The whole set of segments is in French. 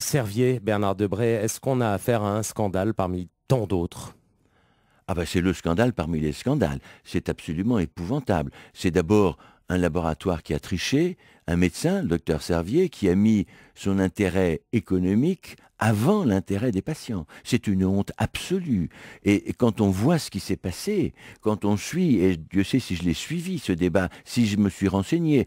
Servier, Bernard Debré, est-ce qu'on a affaire à un scandale parmi tant d'autres? Ah ben c'est le scandale parmi les scandales. C'est absolument épouvantable. C'est d'abord un laboratoire qui a triché, un médecin, le docteur Servier, qui a mis son intérêt économique avant l'intérêt des patients. C'est une honte absolue. Et quand on voit ce qui s'est passé, quand on suit, et Dieu sait si je l'ai suivi ce débat, si je me suis renseigné,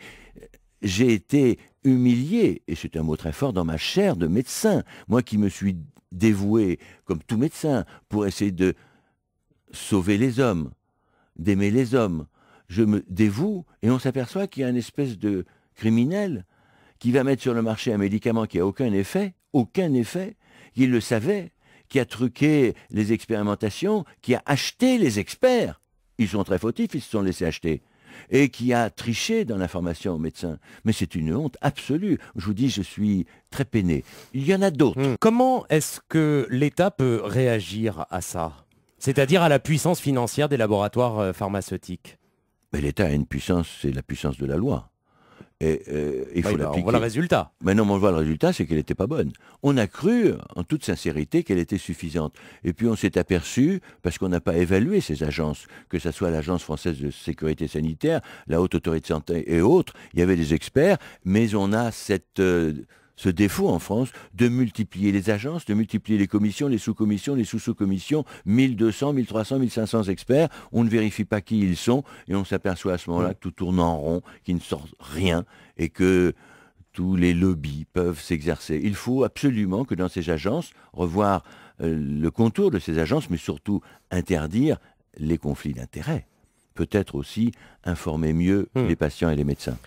j'ai été humilié, et c'est un mot très fort, dans ma chair de médecin. Moi qui me suis dévoué, comme tout médecin, pour essayer de sauver les hommes, d'aimer les hommes. Je me dévoue et on s'aperçoit qu'il y a une espèce de criminel qui va mettre sur le marché un médicament qui n'a aucun effet, qui le savait, qui a truqué les expérimentations, qui a acheté les experts. Ils sont très fautifs, ils se sont laissés acheter. Et qui a triché dans l'information aux médecins. Mais c'est une honte absolue. Je vous dis, je suis très peiné. Il y en a d'autres. Comment est-ce que l'État peut réagir à ça? C'est-à-dire à la puissance financière des laboratoires pharmaceutiques? Mais l'État a une puissance, c'est la puissance de la loi. Et il faut l'appliquer. On voit le résultat. Mais non, mais on voit le résultat, c'est qu'elle n'était pas bonne. On a cru, en toute sincérité, qu'elle était suffisante. Et puis on s'est aperçu, parce qu'on n'a pas évalué ces agences, que ce soit l'Agence française de sécurité sanitaire, la Haute Autorité de santé et autres, il y avait des experts, mais on a ce défaut en France de multiplier les agences, de multiplier les commissions, les sous-commissions, les sous-sous-commissions, 1200, 1300, 1500 experts, on ne vérifie pas qui ils sont, et on s'aperçoit à ce moment-là que tout tourne en rond, qu'il ne sort rien, et que tous les lobbies peuvent s'exercer. Il faut absolument que dans ces agences, revoir le contour de ces agences, mais surtout interdire les conflits d'intérêts. Peut-être aussi informer mieux les patients et les médecins.